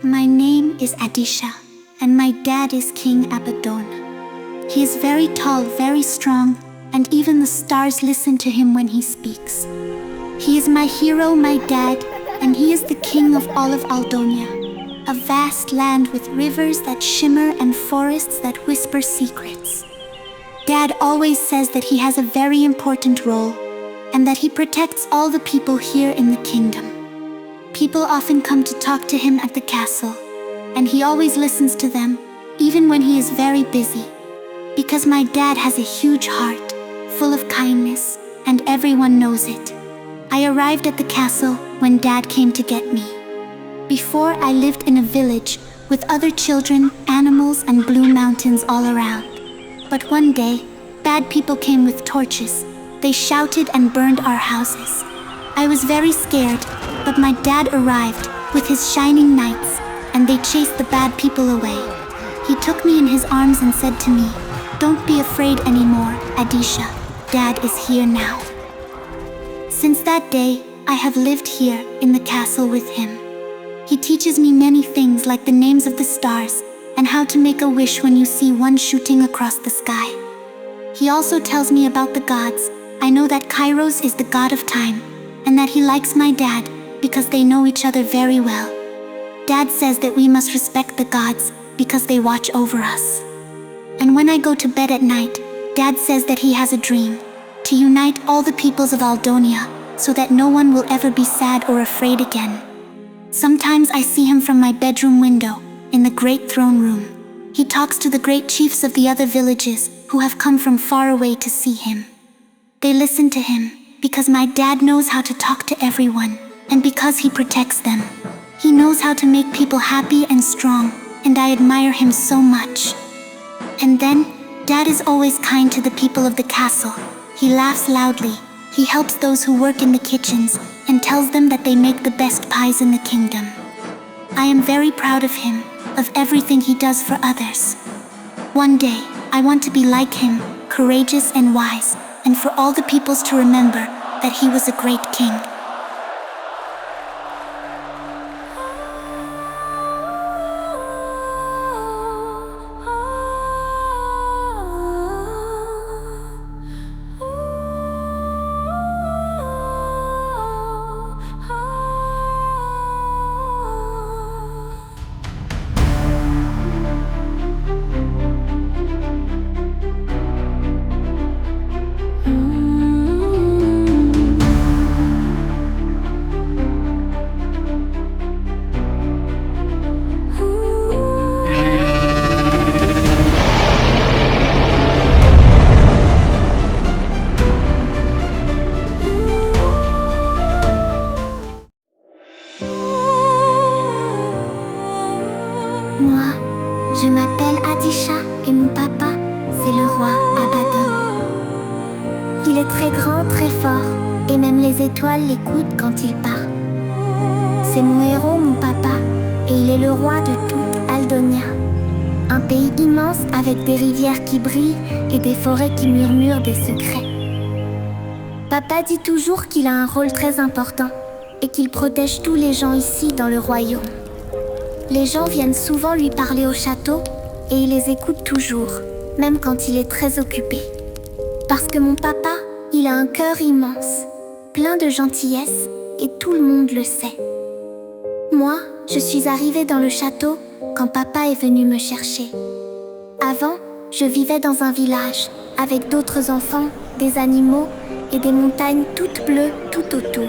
My name is Adisha, and my dad is King Abaddon. He is very tall, very strong, and even the stars listen to him when he speaks. He is my hero, my dad, and he is the king of all of Aldonia, a vast land with rivers that shimmer and forests that whisper secrets. Dad always says that he has a very important role, and that he protects all the people here in the kingdom. People often come to talk to him at the castle, and he always listens to them, even when he is very busy. Because my dad has a huge heart, full of kindness, and everyone knows it. I arrived at the castle when Dad came to get me. Before, I lived in a village with other children, animals, and blue mountains all around. But one day, bad people came with torches. They shouted and burned our houses. I was very scared, but my dad arrived with his shining knights, and they chased the bad people away. He took me in his arms and said to me, "Don't be afraid anymore, Adisha. Dad is here now." Since that day, I have lived here in the castle with him. He teaches me many things like the names of the stars and how to make a wish when you see one shooting across the sky. He also tells me about the gods. I know that Kairos is the god of time, and that he likes my dad because they know each other very well. Dad says that we must respect the gods because they watch over us. And when I go to bed at night, Dad says that he has a dream to unite all the peoples of Aldonia so that no one will ever be sad or afraid again. Sometimes I see him from my bedroom window in the great throne room. He talks to the great chiefs of the other villages who have come from far away to see him. They listen to him because my dad knows how to talk to everyone, and because he protects them. He knows how to make people happy and strong, and I admire him so much. And then, Dad is always kind to the people of the castle. He laughs loudly, he helps those who work in the kitchens, and tells them that they make the best pies in the kingdom. I am very proud of him, of everything he does for others. One day, I want to be like him, courageous and wise, and for all the peoples to remember that he was a great king. Moi, je m'appelle Adisha et mon papa, c'est le roi Abaddon. Il est très grand, très fort, et même les étoiles l'écoutent quand il parle. C'est mon héros, mon papa, et il est le roi de toute Aldonia. Un pays immense avec des rivières qui brillent et des forêts qui murmurent des secrets. Papa dit toujours qu'il a un rôle très important et qu'il protège tous les gens ici dans le royaume. Les gens viennent souvent lui parler au château et il les écoute toujours, même quand il est très occupé. Parce que mon papa, il a un cœur immense. plein de gentillesse, et tout le monde le sait. Moi, je suis arrivée dans le château quand papa est venu me chercher. Avant, je vivais dans un village, avec d'autres enfants, des animaux et des montagnes toutes bleues tout autour.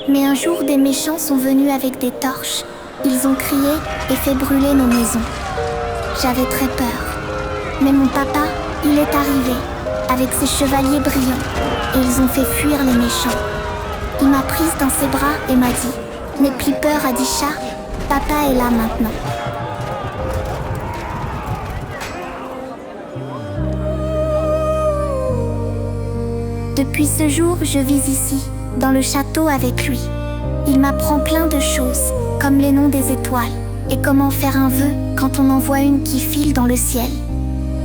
Mais un jour, des méchants sont venus avec des torches. Ils ont crié et fait brûler nos maisons. J'avais très peur. Mais mon papa, il est arrivé, avec ses chevaliers brillants, et ils ont fait fuir les méchants. Il m'a prise dans ses bras et m'a dit « N'aie plus peur, Adisha, papa est là maintenant. » Depuis ce jour, je vis ici, dans le château avec lui. Il m'apprend plein de choses, comme les noms des étoiles, et comment faire un vœu quand on en voit une qui file dans le ciel.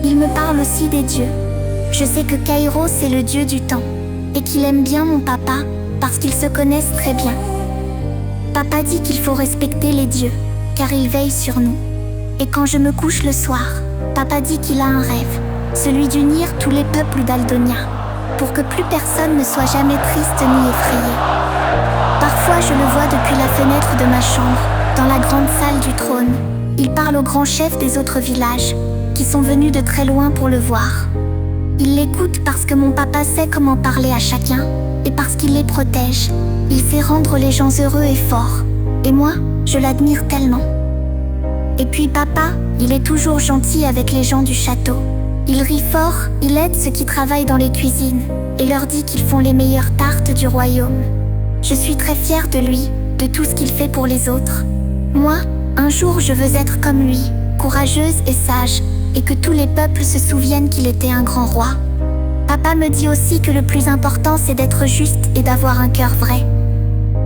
Il me parle aussi des dieux. Je sais que Kairos est le dieu du temps, et qu'il aime bien mon papa, parce qu'ils se connaissent très bien. Papa dit qu'il faut respecter les dieux, car ils veillent sur nous. Et quand je me couche le soir, papa dit qu'il a un rêve, celui d'unir tous les peuples d'Aldonia, pour que plus personne ne soit jamais triste ni effrayé. Parfois je le vois depuis la fenêtre de ma chambre, dans la grande salle du trône. Il parle aux grands chefs des autres villages, qui sont venus de très loin pour le voir. Il l'écoute parce que mon papa sait comment parler à chacun, et parce qu'il les protège. Il sait rendre les gens heureux et forts. Et moi, je l'admire tellement. Et puis papa, il est toujours gentil avec les gens du château. Il rit fort, il aide ceux qui travaillent dans les cuisines, et leur dit qu'ils font les meilleures tartes du royaume. Je suis très fière de lui, de tout ce qu'il fait pour les autres. Moi, un jour je veux être comme lui, courageuse et sage, et que tous les peuples se souviennent qu'il était un grand roi. Papa me dit aussi que le plus important c'est d'être juste et d'avoir un cœur vrai.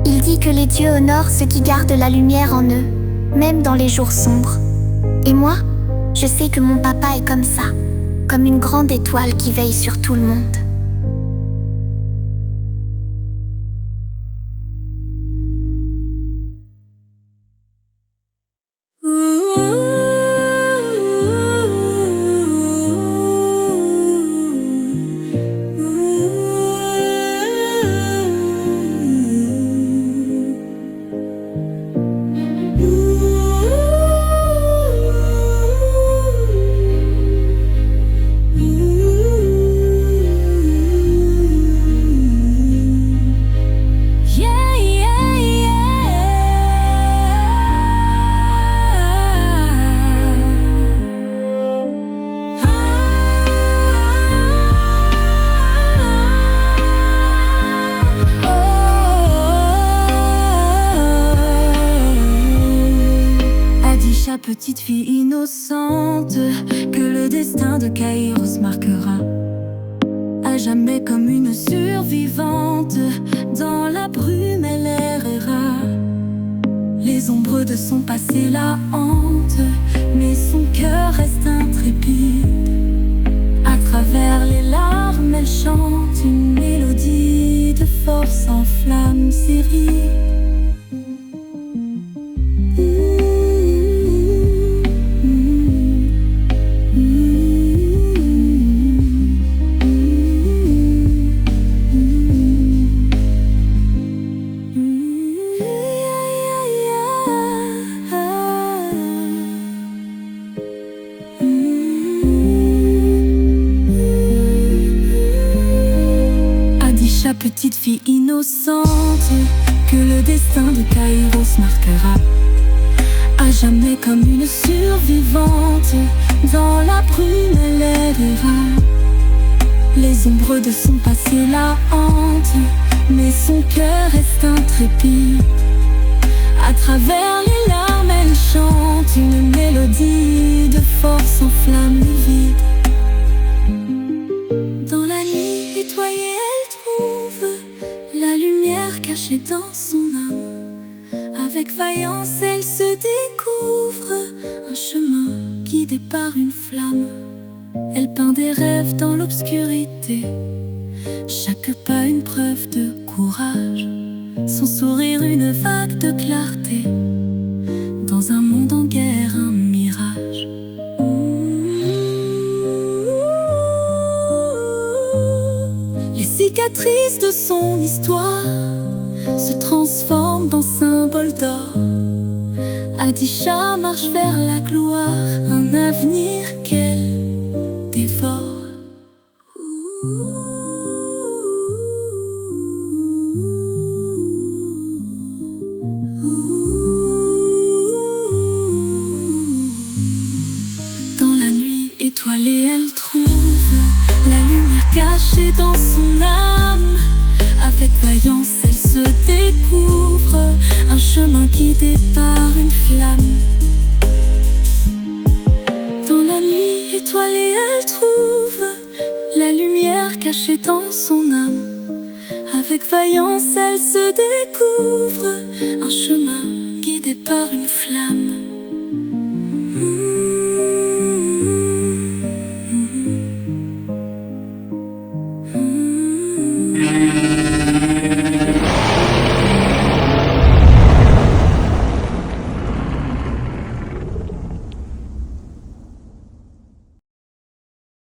Il dit que les dieux honorent ceux qui gardent la lumière en eux, même dans les jours sombres. Et moi, je sais que mon papa est comme ça, comme une grande étoile qui veille sur tout le monde. Petite fille innocente que le destin de Kairos marquera à jamais comme une survivante. Dans la brume elle errera, les ombres de son passé la hantent, mais son cœur reste intrépide. À travers les larmes elle chante une mélodie de force en flamme série. Petite fille innocente que le destin de Kairos marquera à jamais comme une survivante. Dans la brume elle errera, les ombres de son passé la hantent, mais son cœur reste intrépide. À travers les larmes elle chante une mélodie de force en flamme vide. Dans la nuit étoilée la lumière cachée dans son âme. Avec vaillance elle se découvre un chemin guidé par une flamme. Elle peint des rêves dans l'obscurité, chaque pas une preuve de courage, son sourire une vague de clarté. Dans un monde en guerre, un mirage. Les cicatrices cicatrices de son histoire se transforment en symbole d'or. Adisha marche vers la gloire, un avenir qu'elle dévore. Dans la nuit étoilée, elle trouve la lumière cachée dans son âme. Avec vaillance, elle se découvre un chemin guidé par une flamme. Dans la nuit étoilée, elle trouve la lumière cachée dans son âme. Avec vaillance, elle se découvre un chemin guidé par une flamme.